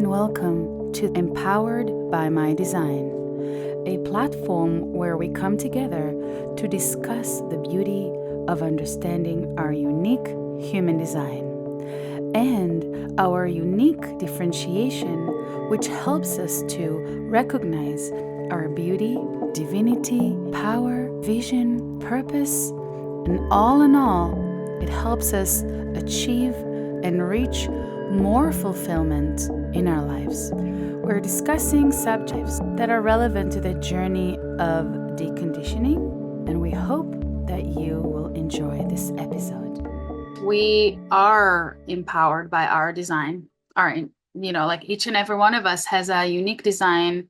and welcome to Empowered by My Design, a platform where we come together to discuss the beauty of understanding our unique human design and our unique differentiation, which helps us to recognize our beauty, divinity, power, vision, purpose, and all in all, it helps us achieve and reach more fulfillment in our lives. We're discussing subjects that are relevant to the journey of deconditioning, and we hope that you will enjoy this episode. We are empowered by our design. Like each and every one of us has a unique design.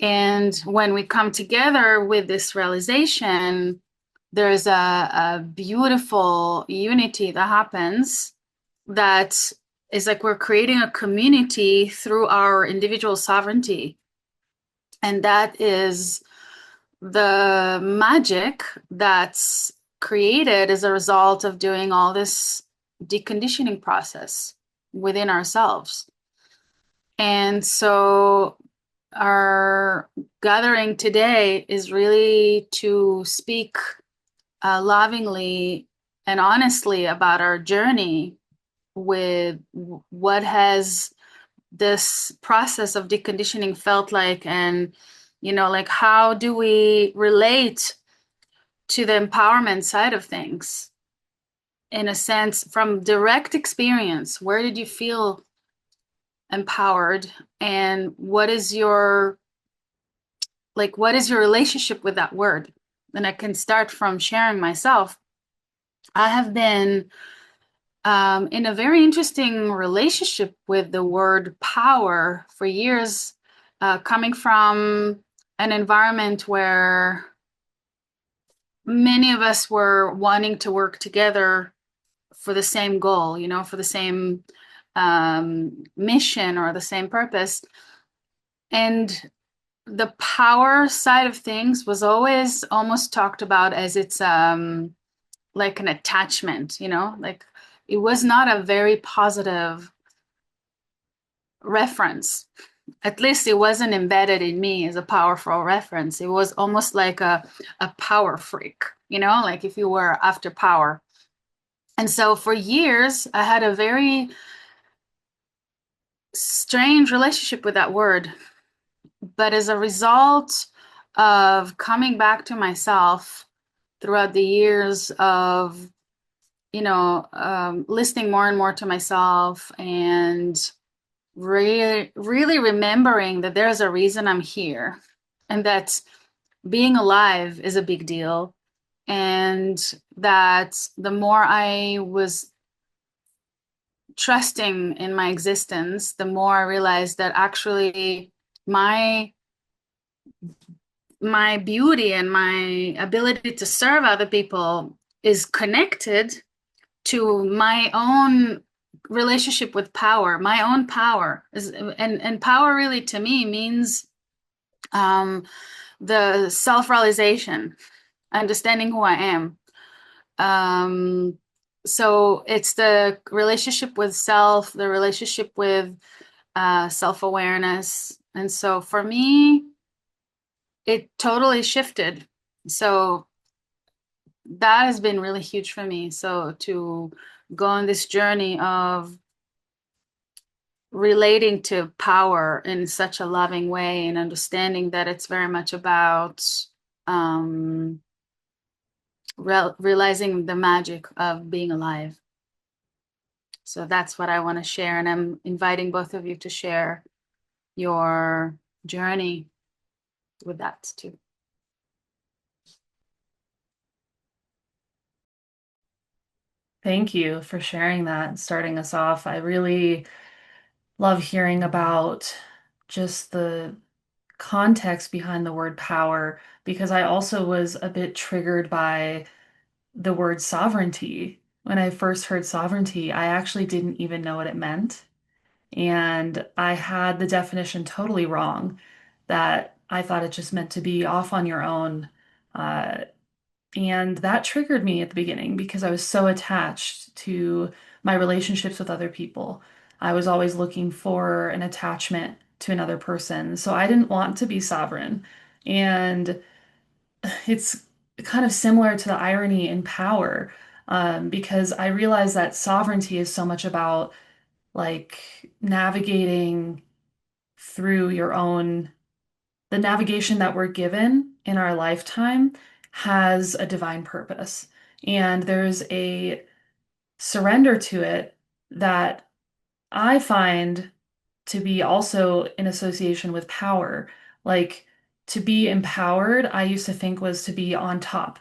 And when we come together with this realization, there's a beautiful unity that happens that is like we're creating a community through our individual sovereignty. And that is the magic that's created as a result of doing all this deconditioning process within ourselves. And so our gathering today is really to speak lovingly and honestly about our journey with what has this process of deconditioning felt like, and like how do we relate to the empowerment side of things in a sense from direct experience. Where did you feel empowered, and what is your relationship with that word? And I can start from sharing myself. I have been in a very interesting relationship with the word power for years, coming from an environment where many of us were wanting to work together for the same goal, for the same mission or the same purpose. And the power side of things was always almost talked about as it's like an attachment, like it was not a very positive reference. At least it wasn't embedded in me as a powerful reference. It was almost like a power freak, like if you were after power. And so for years, I had a very strange relationship with that word. But as a result of coming back to myself throughout the years of listening more and more to myself and really, really remembering that there's a reason I'm here and that being alive is a big deal. And that the more I was trusting in my existence, the more I realized that actually my beauty and my ability to serve other people is connected to my own relationship with power. My own power and power really to me means the self-realization, understanding who I am. So it's the relationship with self, the relationship with self-awareness. And so for me, it totally shifted. So that has been really huge for me. So to go on this journey of relating to power in such a loving way and understanding that it's very much about realizing the magic of being alive. So that's what I want to share. And I'm inviting both of you to share your journey with that too. Thank you for sharing that and starting us off. I really love hearing about just the context behind the word power because I also was a bit triggered by the word sovereignty. When I first heard sovereignty, I actually didn't even know what it meant. And I had the definition totally wrong, that I thought it just meant to be off on your own. Uh, and that triggered me at the beginning because I was so attached to my relationships with other people. I was always looking for an attachment to another person. So I didn't want to be sovereign. And it's kind of similar to the irony in power, because I realize that sovereignty is so much about like navigating through your own, the navigation that we're given in our lifetime has a divine purpose. And there's a surrender to it that I find to be also in association with power. Like to be empowered, I used to think was to be on top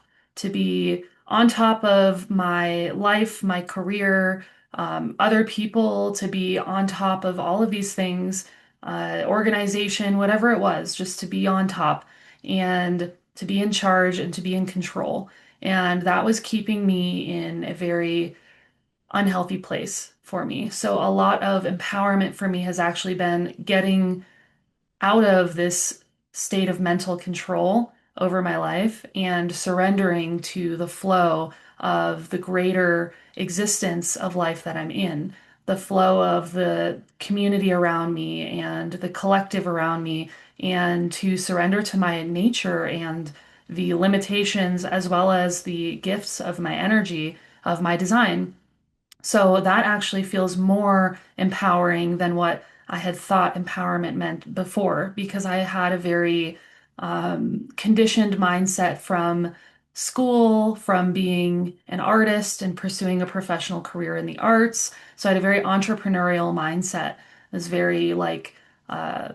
of my life, my career, other people, to be on top of all of these things, organization, whatever it was, just to be on top and to be in charge and to be in control. And that was keeping me in a very unhealthy place for me. So a lot of empowerment for me has actually been getting out of this state of mental control over my life and surrendering to the flow of the greater existence of life that I'm in, the flow of the community around me and the collective around me, and to surrender to my nature and the limitations as well as the gifts of my energy, of my design. So that actually feels more empowering than what I had thought empowerment meant before, because I had a very conditioned mindset from school, from being an artist and pursuing a professional career in the arts. So I had a very entrepreneurial mindset. It was very like uh,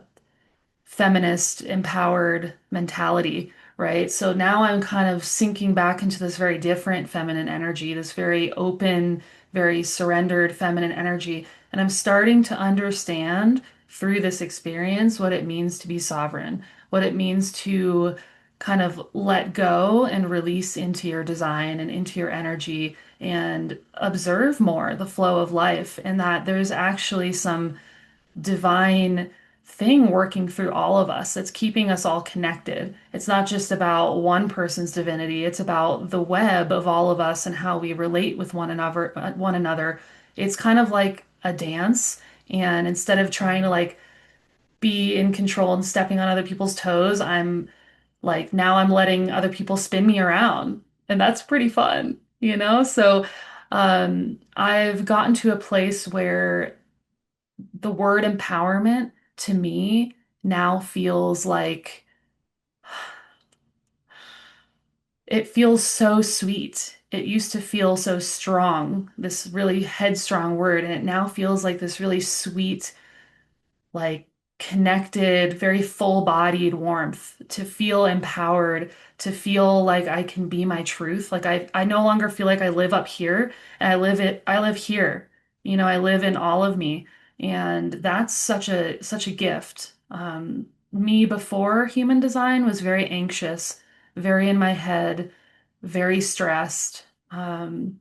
feminist, empowered mentality, right? So now I'm kind of sinking back into this very different feminine energy, this very open, very surrendered feminine energy. And I'm starting to understand through this experience what it means to be sovereign, what it means to kind of let go and release into your design and into your energy and observe more the flow of life, and that there's actually some divine thing working through all of us that's keeping us all connected. It's not just about one person's divinity, it's about the web of all of us and how we relate with one another. It's kind of like a dance, and instead of trying to like be in control and stepping on other people's toes, I'm like now I'm letting other people spin me around, and that's pretty fun, you know? So I've gotten to a place where the word empowerment to me now feels like it feels so sweet. It used to feel so strong, this really headstrong word, and it now feels like this really sweet, like connected, very full-bodied warmth, to feel empowered, to feel like I can be my truth. Like I no longer feel like I live up here and I live here. You know, I live in all of me. And that's such a gift. Me before human design was very anxious, very in my head, very stressed. And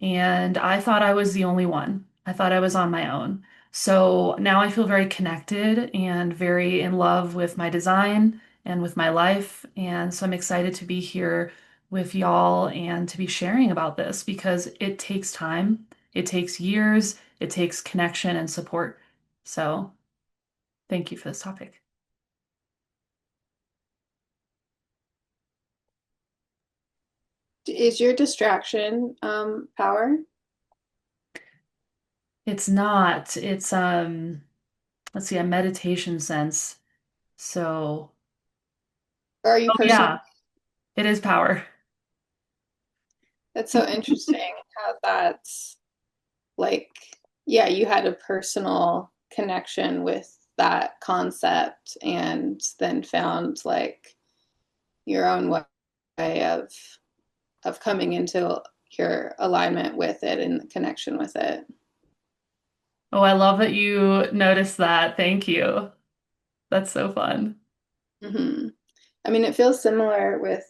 I thought I was the only one. I thought I was on my own. So now I feel very connected and very in love with my design and with my life. And so I'm excited to be here with y'all and to be sharing about this because it takes time, it takes years, it takes connection and support. So thank you for this topic. Is your distraction power? It's not, it's let's see, a meditation sense. So, Or are you oh personal? yeah, it is power. That's so interesting how that's like, yeah, you had a personal connection with that concept and then found like your own way of coming into your alignment with it and connection with it. Oh, I love that you noticed that. Thank you. That's so fun. Hmm. I mean, it feels similar with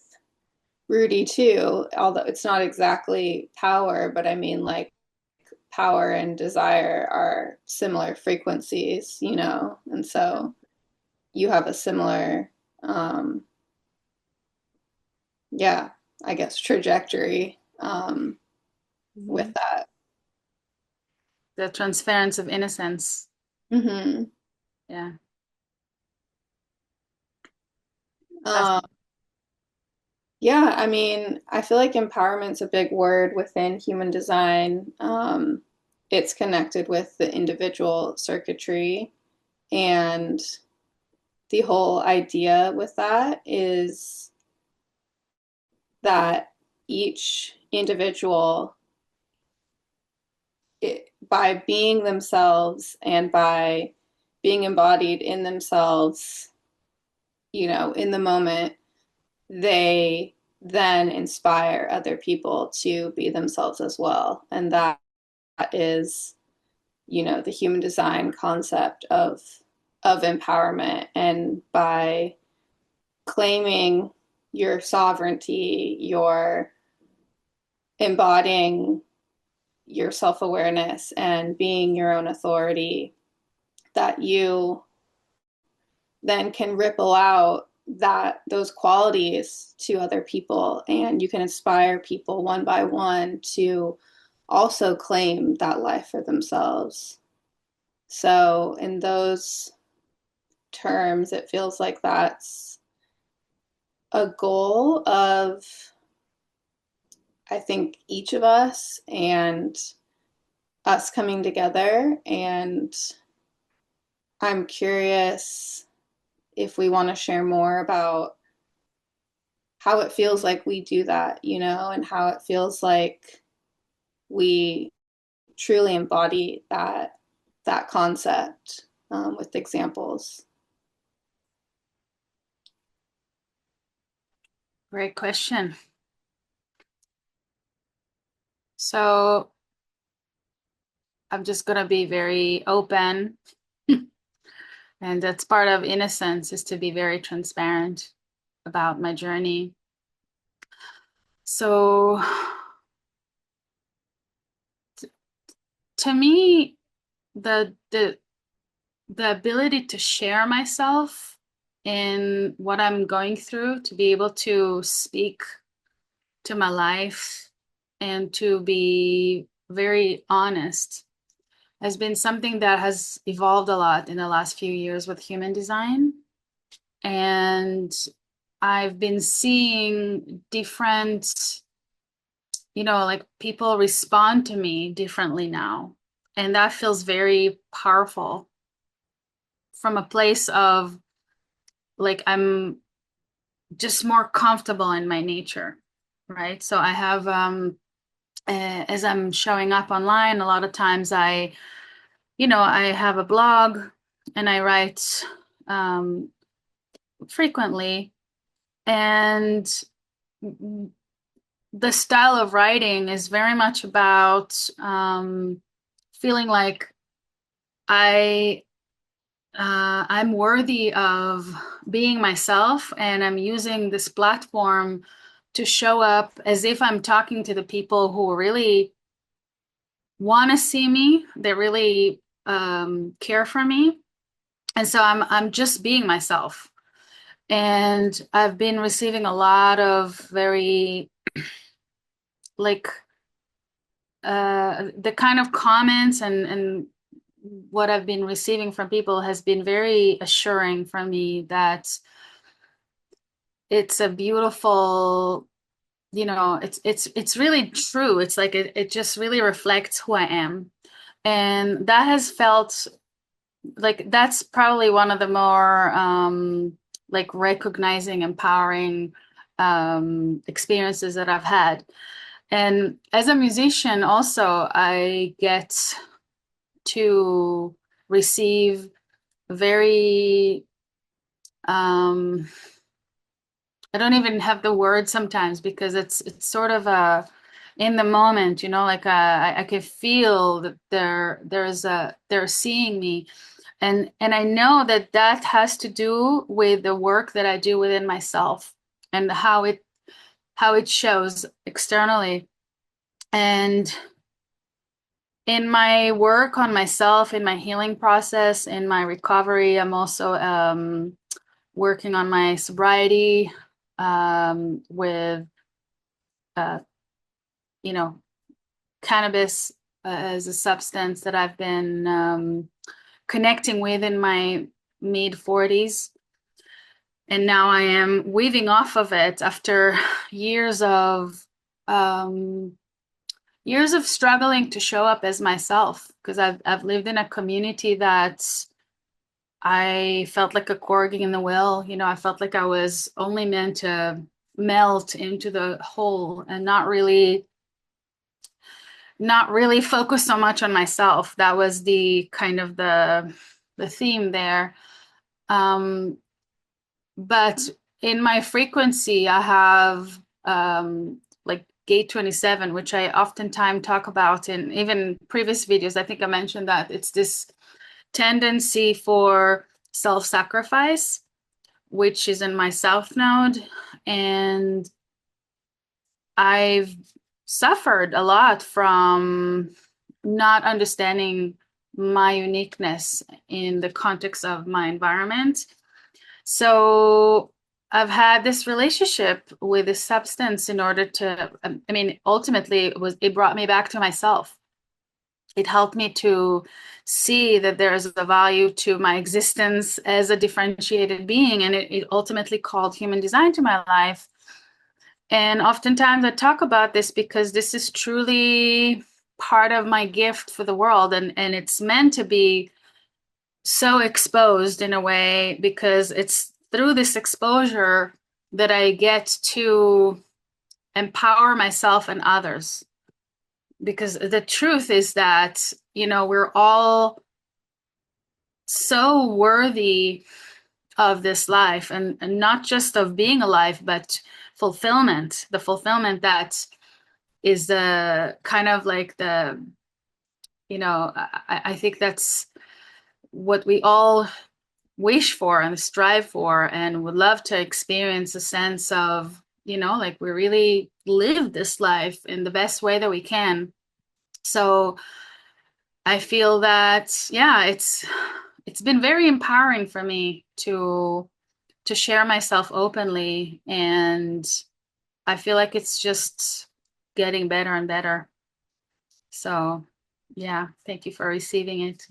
Rudy too, although it's not exactly power, but I mean, like, power and desire are similar frequencies, you know, and so you have a similar, um, yeah, I guess trajectory with Mhm. that. The transference of innocence. Mm-hmm. Yeah. Um, yeah, I mean, I feel like empowerment's a big word within human design. It's connected with the individual circuitry, and the whole idea with that is that each individual, by being themselves and by being embodied in themselves, in the moment, they then inspire other people to be themselves as well. And that is, the human design concept of empowerment. And by claiming your sovereignty, your embodying your self-awareness and being your own authority, that you then can ripple out those qualities to other people, and you can inspire people one by one to also claim that life for themselves. So in those terms, it feels like that's a goal of, I think, each of us and us coming together. And I'm curious if we want to share more about how it feels like we do that, and how it feels like we truly embody that concept, with examples. Great question. So I'm just going to be very open. And that's part of innocence, is to be very transparent about my journey. So to me, the ability to share myself in what I'm going through, to be able to speak to my life and to be very honest, has been something that has evolved a lot in the last few years with human design. And I've been seeing different, like people respond to me differently now. And that feels very powerful from a place of like, I'm just more comfortable in my nature, right? So I have, as I'm showing up online, a lot of times I have a blog and I write frequently. And the style of writing is very much about feeling like I'm worthy of being myself, and I'm using this platform to show up as if I'm talking to the people who really want to see me, they really care for me. And so I'm just being myself. And I've been receiving a lot of very like the kind of comments and what I've been receiving from people has been very assuring for me that it's a beautiful, it's really true. It's like it just really reflects who I am. And that has felt like that's probably one of the more like recognizing, empowering experiences that I've had. And as a musician, also, I get to receive very, I don't even have the word sometimes, because it's sort of a in the moment, like I can feel that they're seeing me, and I know that that has to do with the work that I do within myself and how it shows externally. And in my work on myself, in my healing process, in my recovery, I'm also working on my sobriety with, uh, cannabis as a substance that I've been connecting with in my mid 40s. And now I am weaving off of it after years of um, years of struggling to show up as myself, because I've lived in a community that I felt like a corgi in the wheel. You know, I felt like I was only meant to melt into the whole and not really focus so much on myself. That was the kind of the theme there. Um, but in my frequency, I have like gate 27, which I oftentimes talk about in even previous videos. I think I mentioned that it's this tendency for self-sacrifice, which is in my South Node. And I've suffered a lot from not understanding my uniqueness in the context of my environment. So I've had this relationship with this substance in order to, I mean, ultimately it brought me back to myself. It helped me to see that there is a value to my existence as a differentiated being. And it ultimately called human design to my life. And oftentimes I talk about this because this is truly part of my gift for the world. And it's meant to be so exposed in a way, because it's through this exposure that I get to empower myself and others. Because the truth is that, you know, we're all so worthy of this life, and not just of being alive, but fulfillment, the fulfillment that is the kind of like the, you know, I think that's what we all wish for and strive for and would love to experience, a sense of, you know, like we really live this life in the best way that we can. So I feel that, yeah, it's been very empowering for me to share myself openly, and I feel like it's just getting better and better. So, yeah, thank you for receiving it.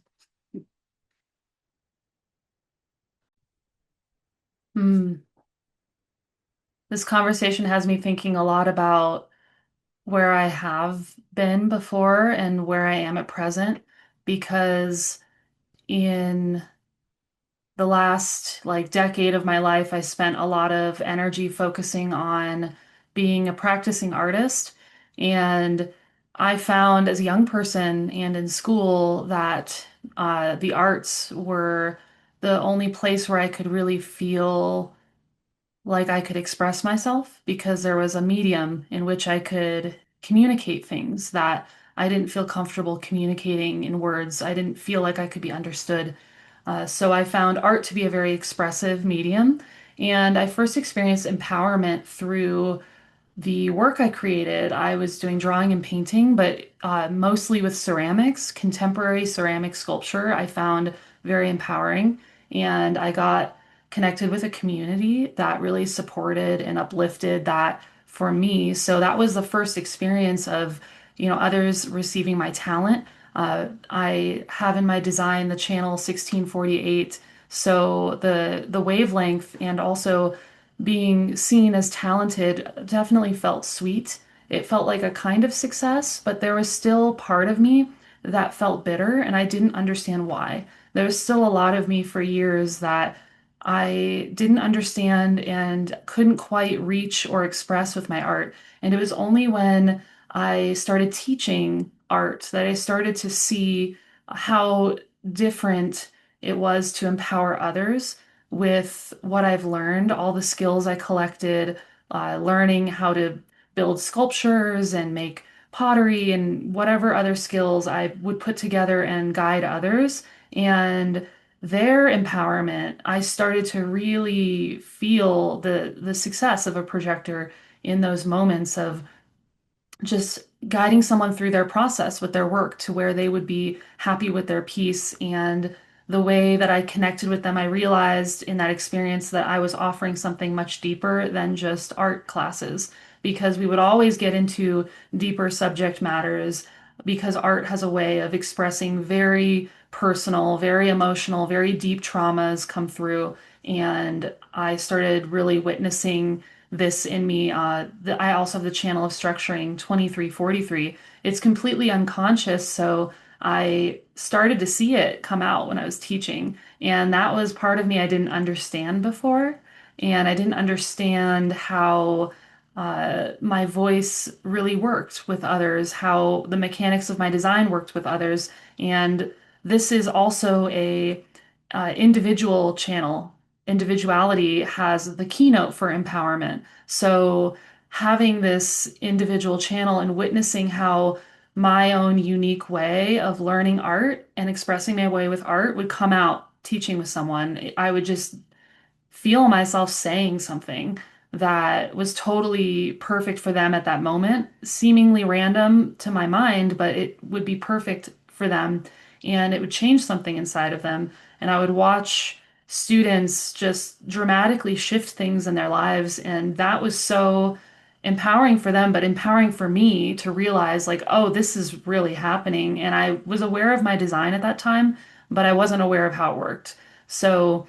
Hmm. This conversation has me thinking a lot about where I have been before and where I am at present, because in the last like decade of my life, I spent a lot of energy focusing on being a practicing artist. And I found as a young person and in school that the arts were the only place where I could really feel like I could express myself, because there was a medium in which I could communicate things that I didn't feel comfortable communicating in words. I didn't feel like I could be understood. So I found art to be a very expressive medium. And I first experienced empowerment through the work I created. I was doing drawing and painting, but mostly with ceramics, contemporary ceramic sculpture. I found very empowering, and I got connected with a community that really supported and uplifted that for me. So that was the first experience of, you know, others receiving my talent. I have in my design the channel 1648, so the wavelength and also being seen as talented definitely felt sweet. It felt like a kind of success, but there was still part of me that felt bitter, and I didn't understand why. There was still a lot of me for years that I didn't understand and couldn't quite reach or express with my art. And it was only when I started teaching art that I started to see how different it was to empower others with what I've learned, all the skills I collected, learning how to build sculptures and make pottery and whatever other skills I would put together and guide others. And their empowerment, I started to really feel the success of a projector in those moments of just guiding someone through their process with their work to where they would be happy with their piece. And the way that I connected with them, I realized in that experience that I was offering something much deeper than just art classes, because we would always get into deeper subject matters because art has a way of expressing very personal, very emotional, very deep traumas come through. And I started really witnessing this in me. I also have the channel of structuring 2343. It's completely unconscious, so I started to see it come out when I was teaching. And that was part of me I didn't understand before. And I didn't understand how my voice really worked with others, how the mechanics of my design worked with others. And this is also a individual channel. Individuality has the keynote for empowerment. So having this individual channel and witnessing how my own unique way of learning art and expressing my way with art would come out teaching with someone, I would just feel myself saying something that was totally perfect for them at that moment, seemingly random to my mind, but it would be perfect for them and it would change something inside of them. And I would watch students just dramatically shift things in their lives. And that was so empowering for them, but empowering for me to realize, like, oh, this is really happening. And I was aware of my design at that time, but I wasn't aware of how it worked. So,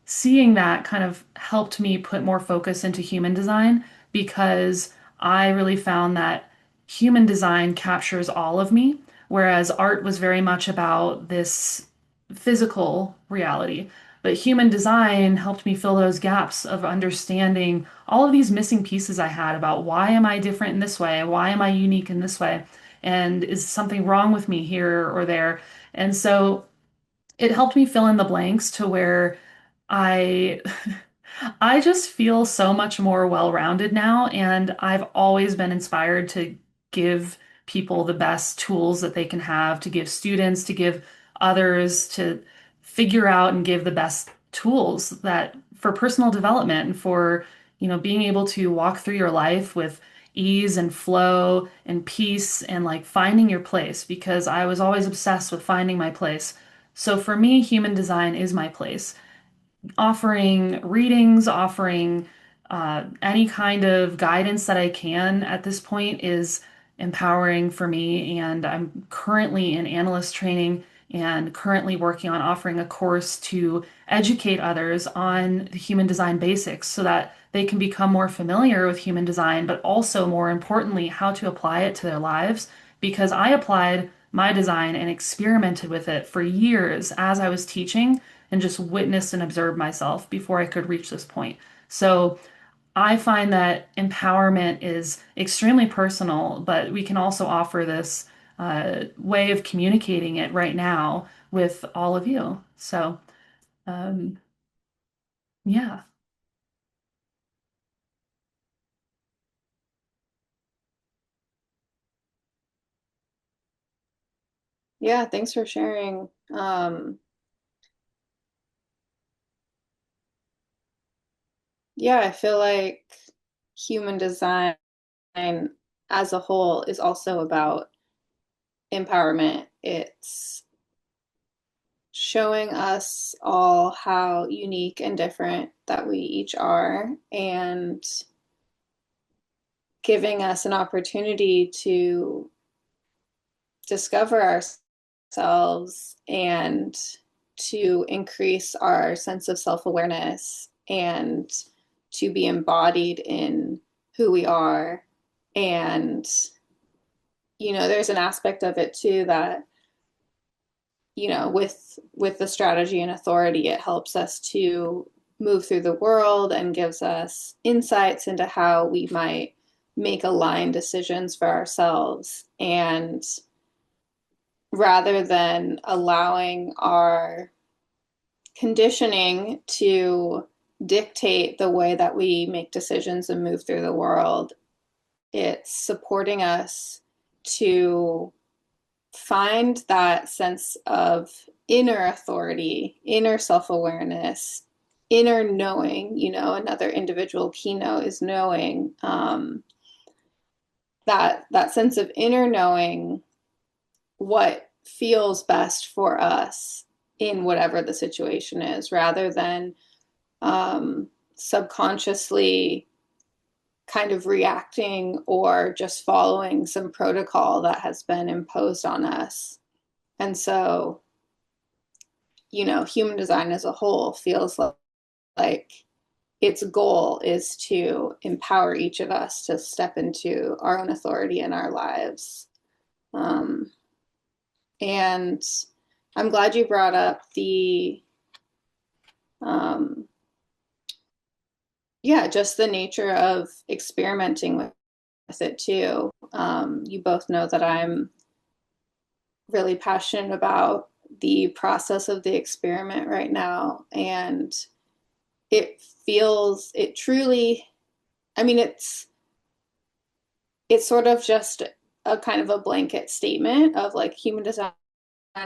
seeing that kind of helped me put more focus into human design because I really found that human design captures all of me, whereas art was very much about this physical reality. But human design helped me fill those gaps of understanding all of these missing pieces I had about why am I different in this way? Why am I unique in this way? And is something wrong with me here or there? And so it helped me fill in the blanks to where I I just feel so much more well-rounded now, and I've always been inspired to give people the best tools that they can have, to give students, to give others, to figure out and give the best tools that for personal development and for, being able to walk through your life with ease and flow and peace and like finding your place because I was always obsessed with finding my place. So for me, human design is my place, offering readings, offering any kind of guidance that I can at this point is empowering for me. And I'm currently in analyst training and currently working on offering a course to educate others on the human design basics so that they can become more familiar with human design, but also more importantly, how to apply it to their lives. Because I applied my design and experimented with it for years as I was teaching and just witnessed and observed myself before I could reach this point. So I find that empowerment is extremely personal, but we can also offer this way of communicating it right now with all of you. So, um, yeah. Yeah, thanks for sharing. Yeah, I feel like human design as a whole is also about empowerment. It's showing us all how unique and different that we each are and giving us an opportunity to discover ourselves and to increase our sense of self-awareness and to be embodied in who we are. And there's an aspect of it too that with the strategy and authority, it helps us to move through the world and gives us insights into how we might make aligned decisions for ourselves. And rather than allowing our conditioning to dictate the way that we make decisions and move through the world, it's supporting us to find that sense of inner authority, inner self-awareness, inner knowing. Another individual keynote is knowing, that sense of inner knowing what feels best for us in whatever the situation is, rather than subconsciously kind of reacting or just following some protocol that has been imposed on us. And so, human design as a whole feels like its goal is to empower each of us to step into our own authority in our lives. And I'm glad you brought up just the nature of experimenting with it too. You both know that I'm really passionate about the process of the experiment right now. And it truly, I mean, it's sort of just a kind of a blanket statement of like human design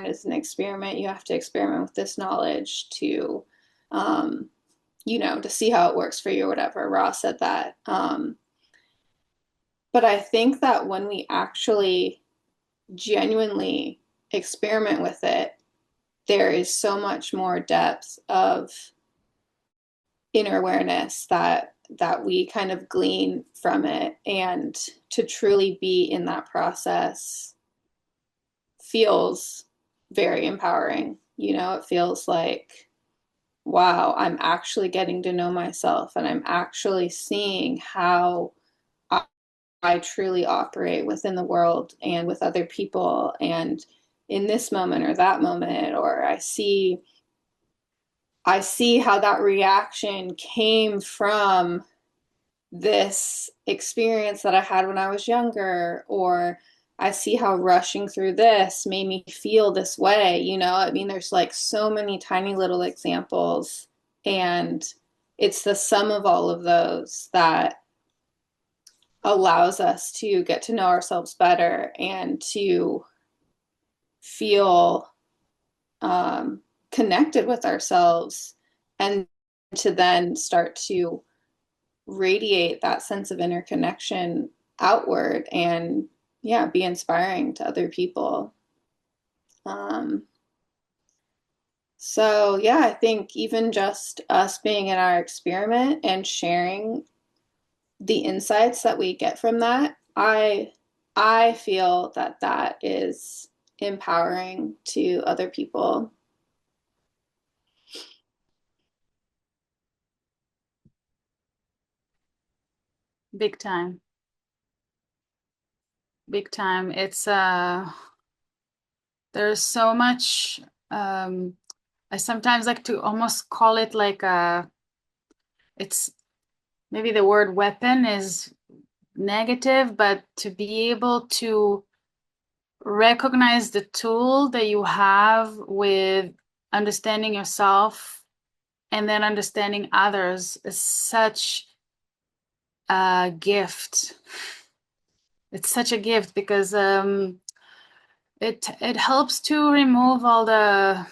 is an experiment. You have to experiment with this knowledge to, to see how it works for you or whatever. Ross said that. But I think that when we actually genuinely experiment with it, there is so much more depth of inner awareness that we kind of glean from it, and to truly be in that process feels very empowering. It feels like, wow, I'm actually getting to know myself, and I'm actually seeing how I truly operate within the world and with other people, and in this moment or that moment, or I see how that reaction came from this experience that I had when I was younger, or I see how rushing through this made me feel this way. I mean, there's like so many tiny little examples, and it's the sum of all of those that allows us to get to know ourselves better and to feel connected with ourselves, and to then start to radiate that sense of interconnection outward, and be inspiring to other people. So I think even just us being in our experiment and sharing the insights that we get from that, I feel that is empowering to other people. Big time. Big time. It's there's so much, I sometimes like to almost call it like it's maybe the word weapon is negative, but to be able to recognize the tool that you have with understanding yourself and then understanding others is such a gift. It's such a gift because it helps to remove all the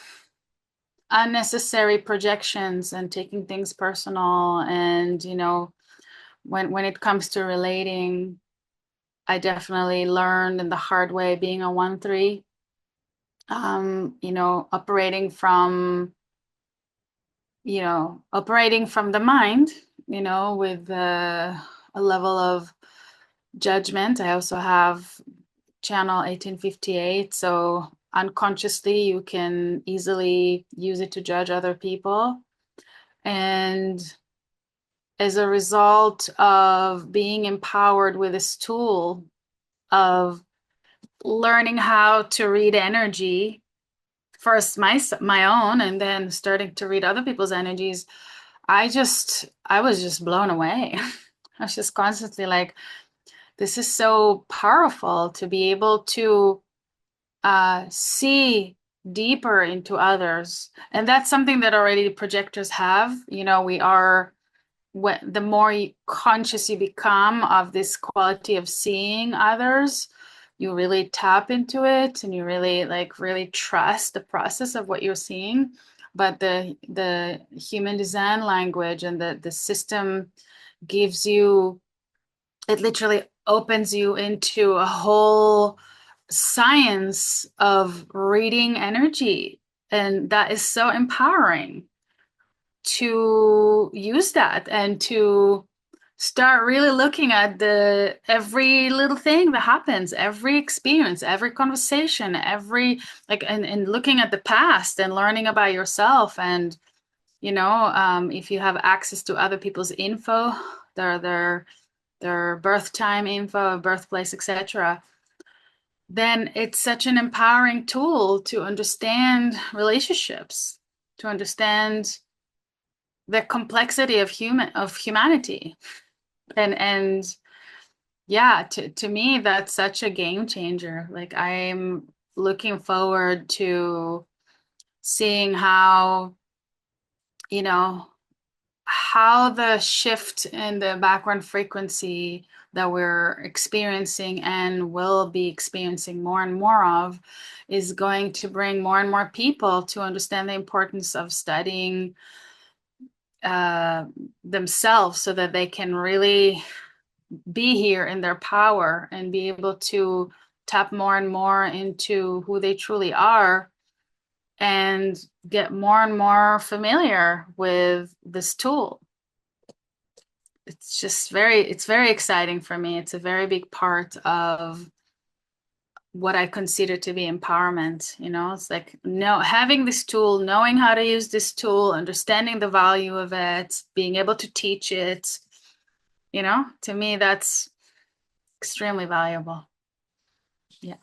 unnecessary projections and taking things personal. And when it comes to relating, I definitely learned in the hard way being a 1-3, operating from the mind, with a level of judgment. I also have channel 1858, so unconsciously you can easily use it to judge other people. And as a result of being empowered with this tool of learning how to read energy, first my own, and then starting to read other people's energies, I was just blown away. I was just constantly like, this is so powerful to be able to see deeper into others. And that's something that already projectors have. We are, the more conscious you become of this quality of seeing others, you really tap into it, and you really trust the process of what you're seeing. But the human design language and the system gives you, it literally opens you into a whole science of reading energy. And that is so empowering to use that and to start really looking at the every little thing that happens, every experience, every conversation, every like and looking at the past and learning about yourself. And if you have access to other people's info, their birth time info, birthplace, etc., then it's such an empowering tool to understand relationships, to understand the complexity of humanity. And yeah, to me, that's such a game changer. Like, I'm looking forward to seeing you know, how the shift in the background frequency that we're experiencing and will be experiencing more and more of is going to bring more and more people to understand the importance of studying uh, themselves so that they can really be here in their power and be able to tap more and more into who they truly are and get more and more familiar with this tool. It's very exciting for me. It's a very big part of what I consider to be empowerment. It's like having this tool, knowing how to use this tool, understanding the value of it, being able to teach it, to me, that's extremely valuable. Yeah.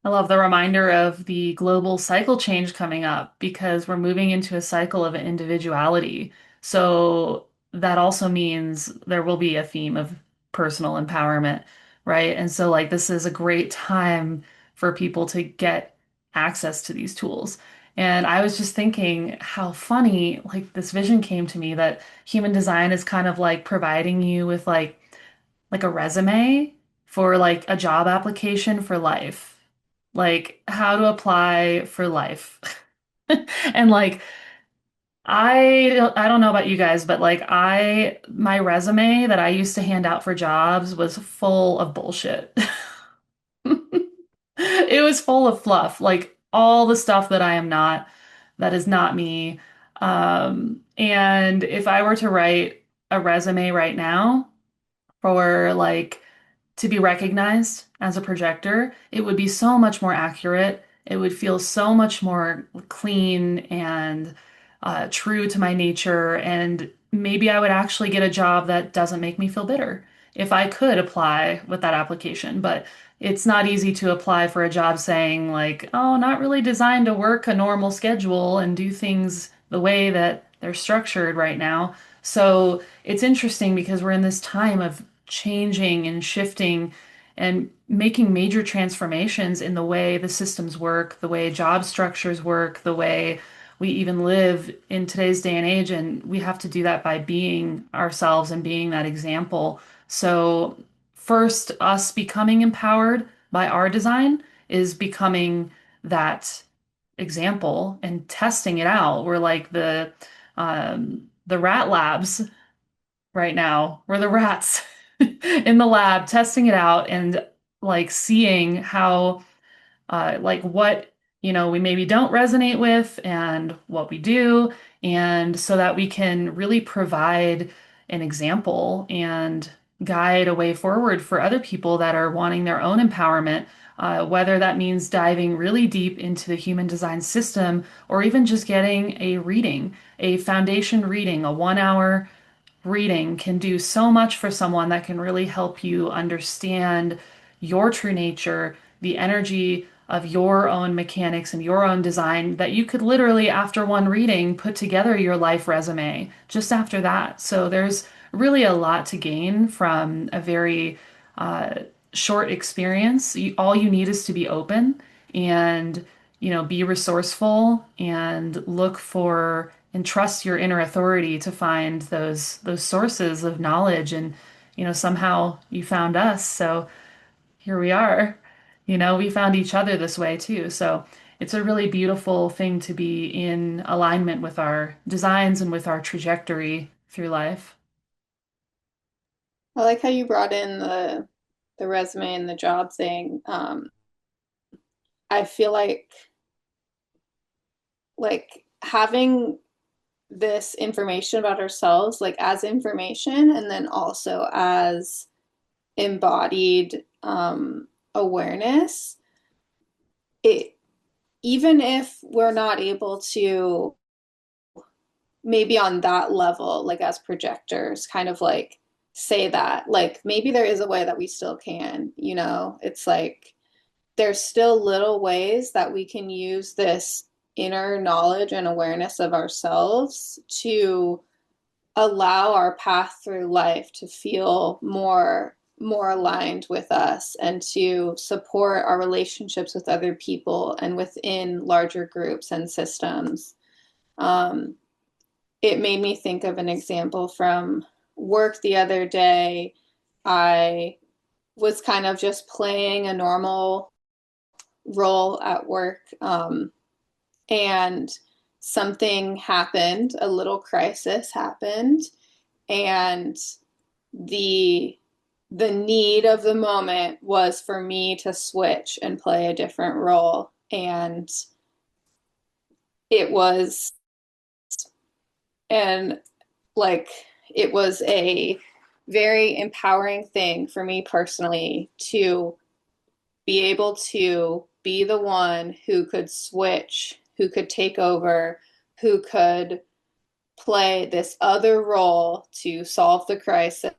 I love the reminder of the global cycle change coming up because we're moving into a cycle of individuality. So that also means there will be a theme of personal empowerment, right? And so, like, this is a great time for people to get access to these tools. And I was just thinking how funny, like, this vision came to me that human design is kind of like providing you with like a resume for like a job application for life, like how to apply for life. And like I don't know about you guys, but like my resume that I used to hand out for jobs was full of bullshit. It was full of fluff, like all the stuff that I am not, that is not me. And if I were to write a resume right now for like to be recognized as a projector, it would be so much more accurate. It would feel so much more clean and true to my nature. And maybe I would actually get a job that doesn't make me feel bitter if I could apply with that application. But it's not easy to apply for a job saying, like, oh, not really designed to work a normal schedule and do things the way that they're structured right now. So it's interesting because we're in this time of changing and shifting and making major transformations in the way the systems work, the way job structures work, the way we even live in today's day and age. And we have to do that by being ourselves and being that example. So, first, us becoming empowered by our design is becoming that example and testing it out. We're like the rat labs right now. We're the rats in the lab testing it out and like seeing how like what we maybe don't resonate with and what we do, and so that we can really provide an example and guide a way forward for other people that are wanting their own empowerment, whether that means diving really deep into the human design system or even just getting a reading, a foundation reading, a 1 hour reading can do so much for someone that can really help you understand your true nature, the energy of your own mechanics and your own design, that you could literally, after one reading, put together your life resume just after that. So there's really a lot to gain from a very short experience. All you need is to be open and be resourceful and look for and trust your inner authority to find those sources of knowledge. And somehow you found us, so here we are. We found each other this way too. So it's a really beautiful thing to be in alignment with our designs and with our trajectory through life. I like how you brought in the resume and the job thing. I feel like having this information about ourselves, like as information, and then also as embodied awareness, it, even if we're not able to, maybe on that level, like as projectors, kind of like say that, like maybe there is a way that we still can, you know, it's like there's still little ways that we can use this inner knowledge and awareness of ourselves to allow our path through life to feel more aligned with us, and to support our relationships with other people and within larger groups and systems. It made me think of an example from work the other day. I was kind of just playing a normal role at work, and something happened, a little crisis happened, and the the need of the moment was for me to switch and play a different role. And it was, and like, it was a very empowering thing for me personally to be able to be the one who could switch, who could take over, who could play this other role to solve the crisis,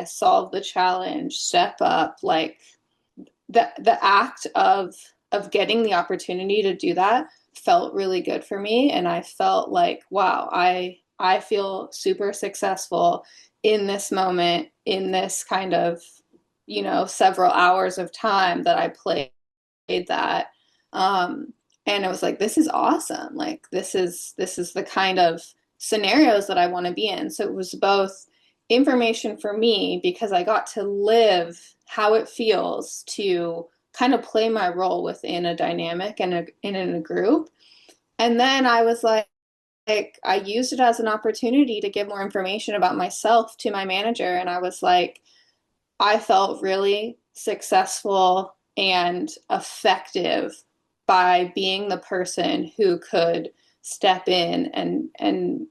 solve the challenge, step up. Like the act of getting the opportunity to do that felt really good for me, and I felt like, wow, I feel super successful in this moment, in this kind of, you know, several hours of time that I played that. And it was like, this is awesome. Like this is the kind of scenarios that I want to be in. So it was both information for me because I got to live how it feels to kind of play my role within a dynamic and in a group. And then I was like, I used it as an opportunity to give more information about myself to my manager. And I was like, I felt really successful and effective by being the person who could step in and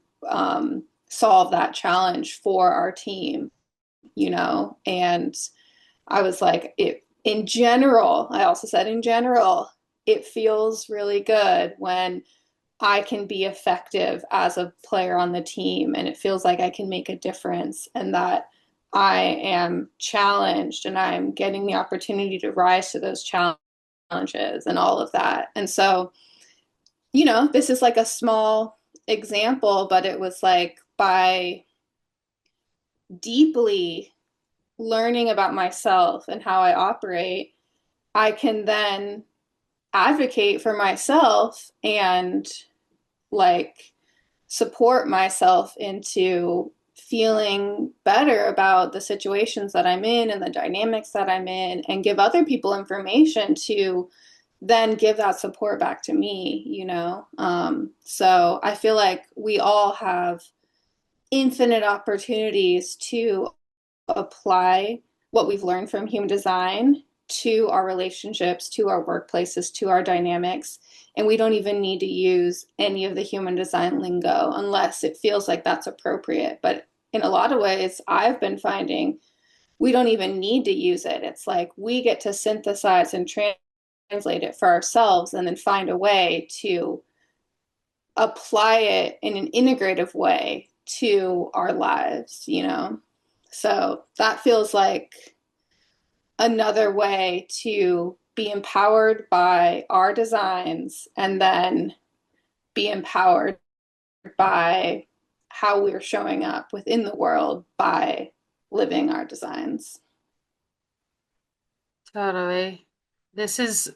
solve that challenge for our team, you know. And I was like, it, in general, I also said in general, it feels really good when I can be effective as a player on the team, and it feels like I can make a difference, and that I am challenged and I'm getting the opportunity to rise to those challenges and all of that. And so, you know, this is like a small example, but it was like by deeply learning about myself and how I operate, I can then advocate for myself and like support myself into feeling better about the situations that I'm in and the dynamics that I'm in, and give other people information to then give that support back to me, you know? So I feel like we all have infinite opportunities to apply what we've learned from human design to our relationships, to our workplaces, to our dynamics. And we don't even need to use any of the human design lingo unless it feels like that's appropriate. But in a lot of ways, I've been finding we don't even need to use it. It's like we get to synthesize and translate it for ourselves and then find a way to apply it in an integrative way to our lives, you know? So that feels like another way to be empowered by our designs and then be empowered by how we're showing up within the world by living our designs. Totally. This is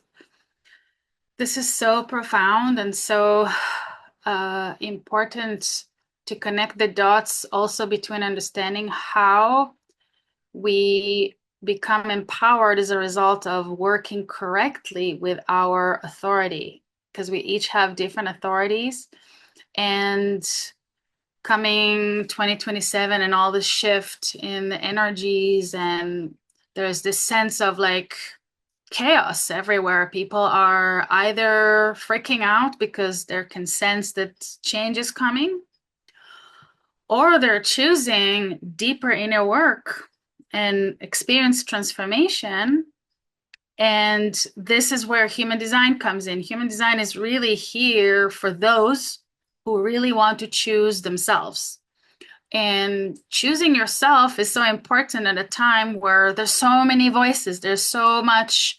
this is so profound and so important to connect the dots also between understanding how we become empowered as a result of working correctly with our authority, because we each have different authorities. And coming 2027 and all the shift in the energies, and there's this sense of like chaos everywhere. People are either freaking out because they can sense that change is coming, or they're choosing deeper inner work and experience transformation. And this is where human design comes in. Human design is really here for those who really want to choose themselves. And choosing yourself is so important at a time where there's so many voices. There's so much,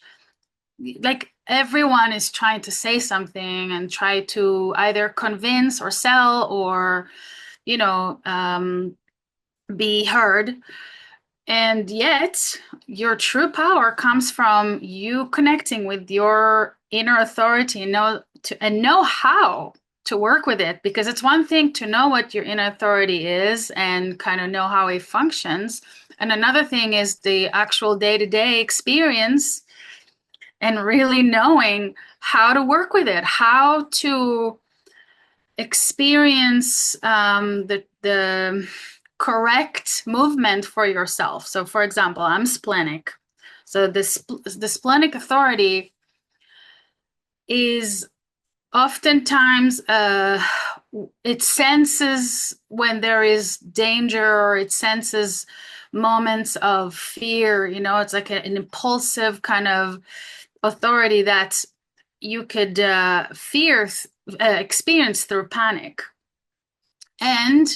like everyone is trying to say something and try to either convince or sell or, you know, be heard. And yet, your true power comes from you connecting with your inner authority and know how to work with it. Because it's one thing to know what your inner authority is and kind of know how it functions. And another thing is the actual day-to-day experience and really knowing how to work with it, how to experience the correct movement for yourself. So, for example, I'm splenic. So the splenic authority is oftentimes it senses when there is danger, or it senses moments of fear. You know, it's like an impulsive kind of authority that you could experience through panic. And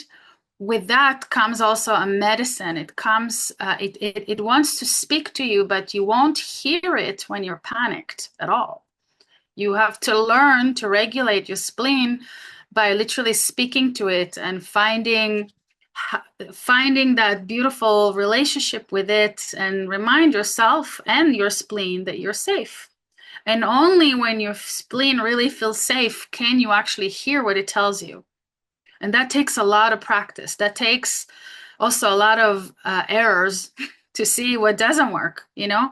with that comes also a medicine. It comes, it wants to speak to you, but you won't hear it when you're panicked at all. You have to learn to regulate your spleen by literally speaking to it and finding that beautiful relationship with it, and remind yourself and your spleen that you're safe. And only when your spleen really feels safe can you actually hear what it tells you. And that takes a lot of practice. That takes also a lot of errors to see what doesn't work, you know?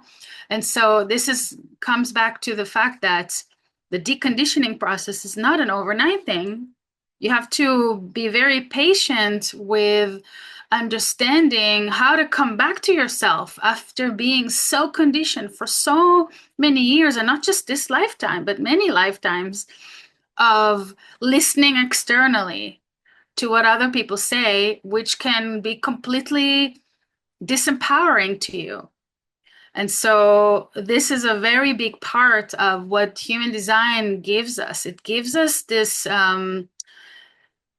And so this comes back to the fact that the deconditioning process is not an overnight thing. You have to be very patient with understanding how to come back to yourself after being so conditioned for so many years, and not just this lifetime, but many lifetimes of listening externally to what other people say, which can be completely disempowering to you. And so this is a very big part of what human design gives us. It gives us this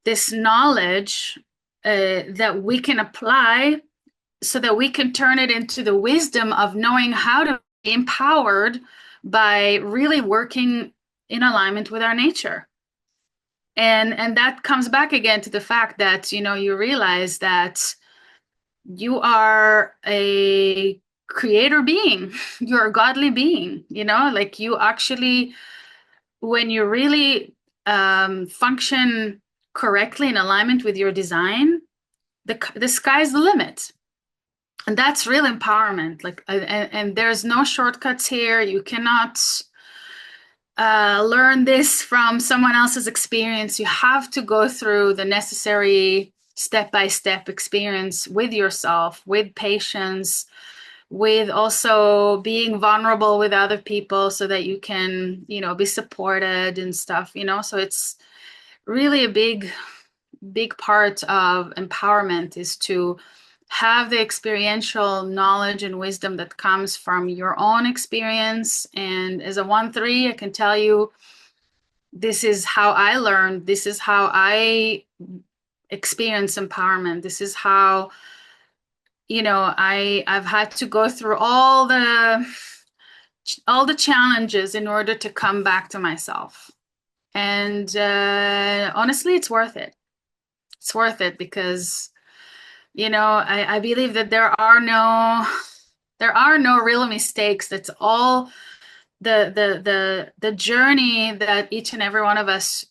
this knowledge that we can apply, so that we can turn it into the wisdom of knowing how to be empowered by really working in alignment with our nature. And that comes back again to the fact that, you know, you realize that you are a creator being, you're a godly being, you know, like you actually, when you really function correctly in alignment with your design, the sky's the limit. And that's real empowerment. Like, and there's no shortcuts here. You cannot learn this from someone else's experience. You have to go through the necessary step-by-step experience with yourself, with patience, with also being vulnerable with other people so that you can, you know, be supported and stuff, you know. So it's really a big part of empowerment is to have the experiential knowledge and wisdom that comes from your own experience. And as a 1-3, I can tell you, this is how I learned. This is how I experience empowerment. This is how, you know, I've had to go through all the challenges in order to come back to myself. And honestly, it's worth it. It's worth it because, you know, I believe that there are no real mistakes. That's all the journey that each and every one of us,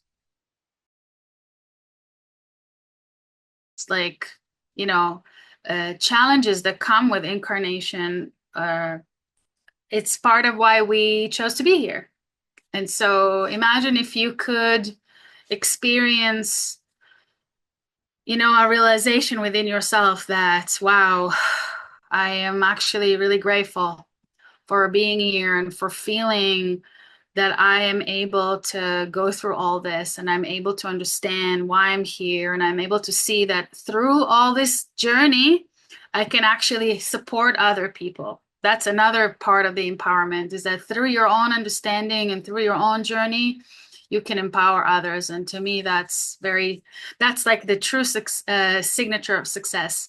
like, you know, challenges that come with incarnation. It's part of why we chose to be here. And so imagine if you could experience, you know, a realization within yourself that, wow, I am actually really grateful for being here and for feeling that I am able to go through all this and I'm able to understand why I'm here. And I'm able to see that through all this journey, I can actually support other people. That's another part of the empowerment, is that through your own understanding and through your own journey, you can empower others. And to me, that's like the true signature of success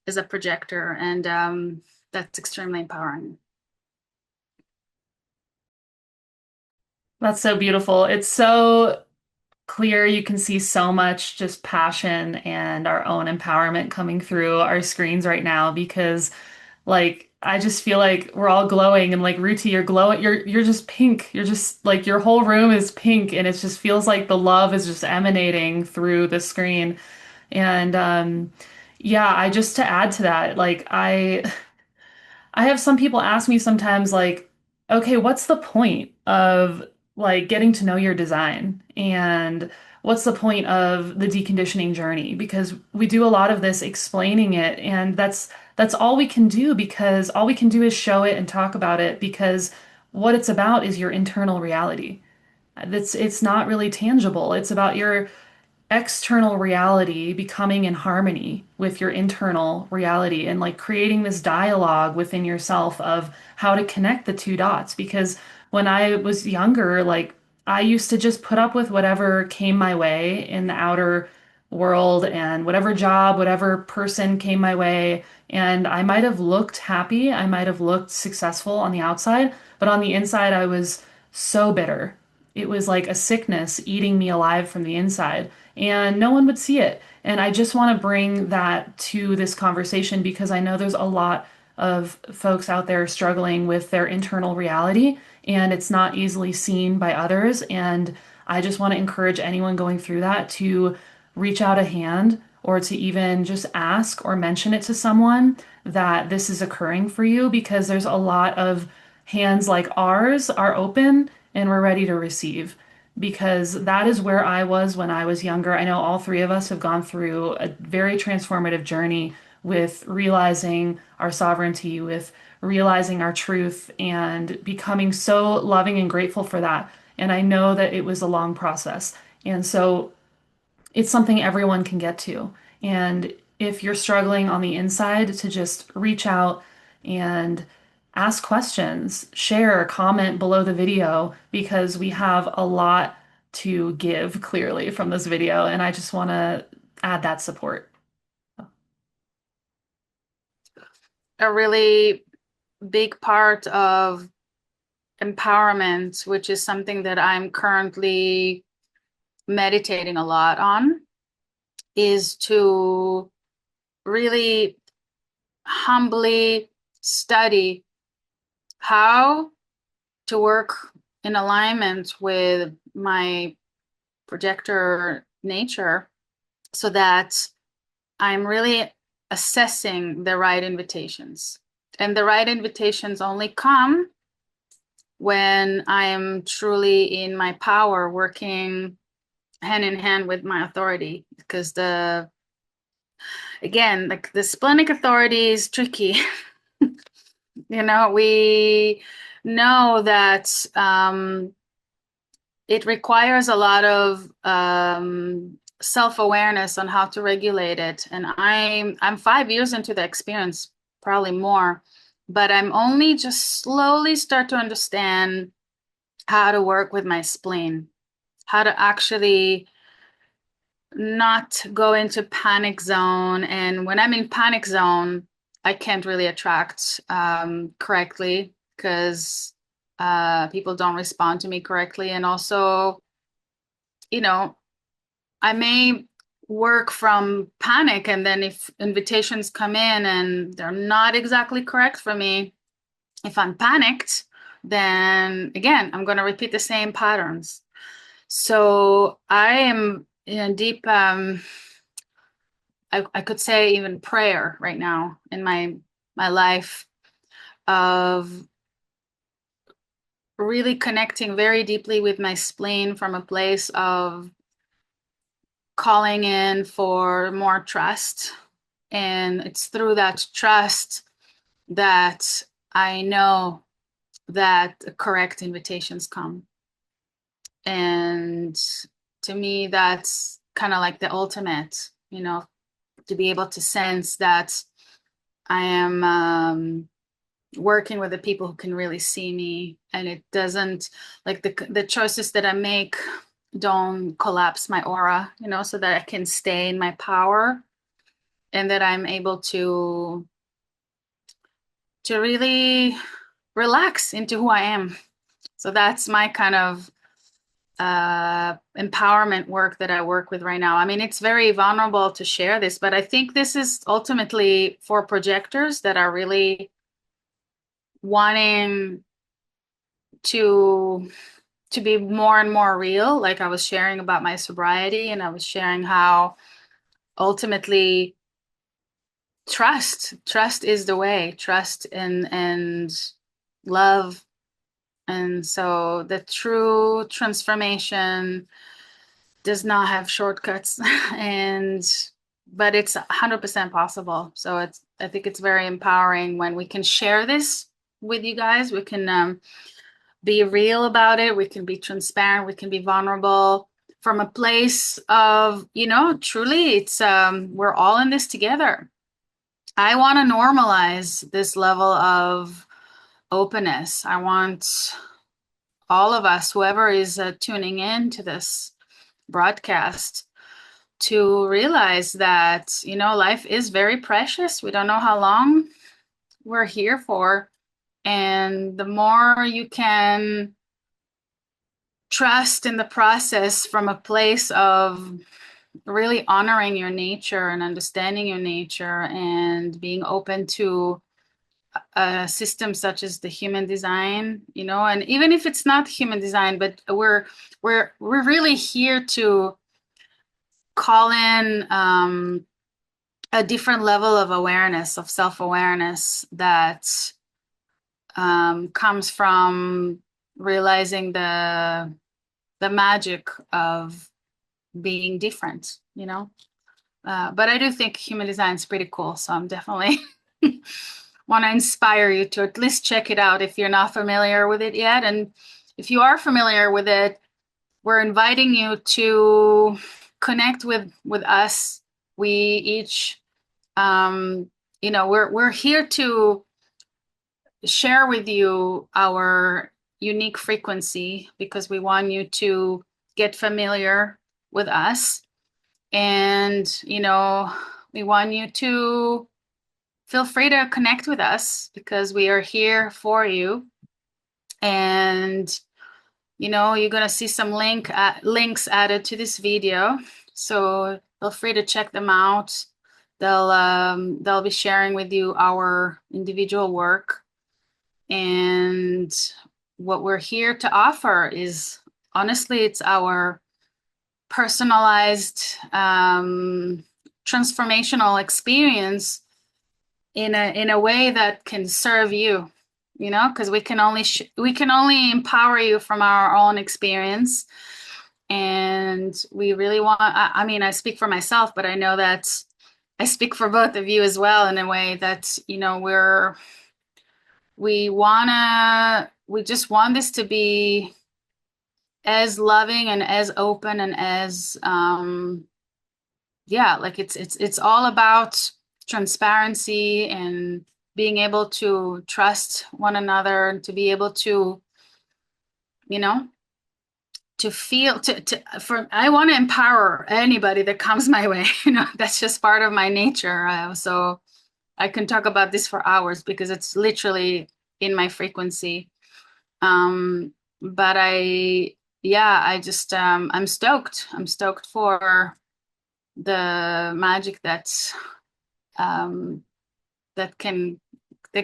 as a projector. And that's extremely empowering. That's so beautiful. It's so clear. You can see so much just passion and our own empowerment coming through our screens right now because like I just feel like we're all glowing and like Ruti, you're glowing. You're just pink. You're just like your whole room is pink and it just feels like the love is just emanating through the screen. And yeah, I just to add to that, like I have some people ask me sometimes, like, okay, what's the point of like getting to know your design? And what's the point of the deconditioning journey? Because we do a lot of this explaining it, and that's all we can do because all we can do is show it and talk about it because what it's about is your internal reality. It's not really tangible. It's about your external reality becoming in harmony with your internal reality and like creating this dialogue within yourself of how to connect the two dots. Because when I was younger, like I used to just put up with whatever came my way in the outer world and whatever job, whatever person came my way. And I might have looked happy, I might have looked successful on the outside, but on the inside, I was so bitter. It was like a sickness eating me alive from the inside, and no one would see it. And I just want to bring that to this conversation because I know there's a lot of folks out there struggling with their internal reality, and it's not easily seen by others. And I just want to encourage anyone going through that to reach out a hand or to even just ask or mention it to someone that this is occurring for you because there's a lot of hands like ours are open and we're ready to receive because that is where I was when I was younger. I know all three of us have gone through a very transformative journey with realizing our sovereignty, with realizing our truth, and becoming so loving and grateful for that. And I know that it was a long process. And so it's something everyone can get to. And if you're struggling on the inside, to just reach out and ask questions, share, comment below the video because we have a lot to give clearly from this video. And I just want to add that support. A really big part of empowerment, which is something that I'm currently meditating a lot on, is to really humbly study how to work in alignment with my projector nature so that I'm really assessing the right invitations. And the right invitations only come when I am truly in my power, working hand in hand with my authority. Because again, like the splenic authority is tricky. We know that it requires a lot of self-awareness on how to regulate it. And I'm 5 years into the experience, probably more, but I'm only just slowly start to understand how to work with my spleen, how to actually not go into panic zone. And when I'm in panic zone, I can't really attract correctly because people don't respond to me correctly. And also, I may work from panic, and then if invitations come in and they're not exactly correct for me, if I'm panicked, then again, I'm going to repeat the same patterns. So I am in a deep, I could say even prayer right now in my life of really connecting very deeply with my spleen from a place of calling in for more trust. And it's through that trust that I know that the correct invitations come. And to me, that's kind of like the ultimate, to be able to sense that I am working with the people who can really see me, and it doesn't, like, the choices that I make don't collapse my aura, so that I can stay in my power, and that I'm able to really relax into who I am. So that's my kind of empowerment work that I work with right now. I mean, it's very vulnerable to share this, but I think this is ultimately for projectors that are really wanting to be more and more real. Like, I was sharing about my sobriety, and I was sharing how ultimately trust is the way, trust and love. And so the true transformation does not have shortcuts, and but it's 100% possible. So I think it's very empowering when we can share this with you guys. We can be real about it. We can be transparent. We can be vulnerable from a place of, truly, it's we're all in this together. I want to normalize this level of openness. I want all of us, whoever is tuning in to this broadcast, to realize that, life is very precious. We don't know how long we're here for. And the more you can trust in the process from a place of really honoring your nature and understanding your nature and being open to a system such as the human design, and even if it's not human design, but we're really here to call in a different level of awareness, of self-awareness, that comes from realizing the magic of being different, but I do think human design is pretty cool, so I'm definitely want to inspire you to at least check it out if you're not familiar with it yet. And if you are familiar with it, we're inviting you to connect with us. We each, we're here to share with you our unique frequency, because we want you to get familiar with us. And, we want you to feel free to connect with us, because we are here for you. And, you're going to see some links added to this video. So feel free to check them out. They'll be sharing with you our individual work. And what we're here to offer is, honestly, it's our personalized transformational experience in a way that can serve you, because we can only empower you from our own experience. And we really want, I mean, I speak for myself, but I know that I speak for both of you as well, in a way that, we just want this to be as loving and as open and as like it's all about transparency and being able to trust one another, and to be able to, to feel I want to empower anybody that comes my way. That's just part of my nature. So I can talk about this for hours, because it's literally in my frequency. But I just I'm stoked for the magic that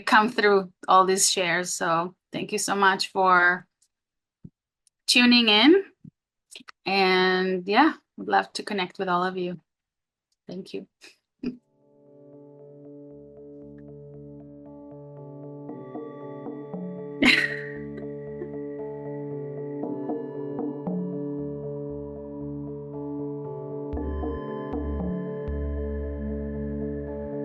come through all these shares. So thank you so much for tuning in, and would love to connect with all of you. Thank you.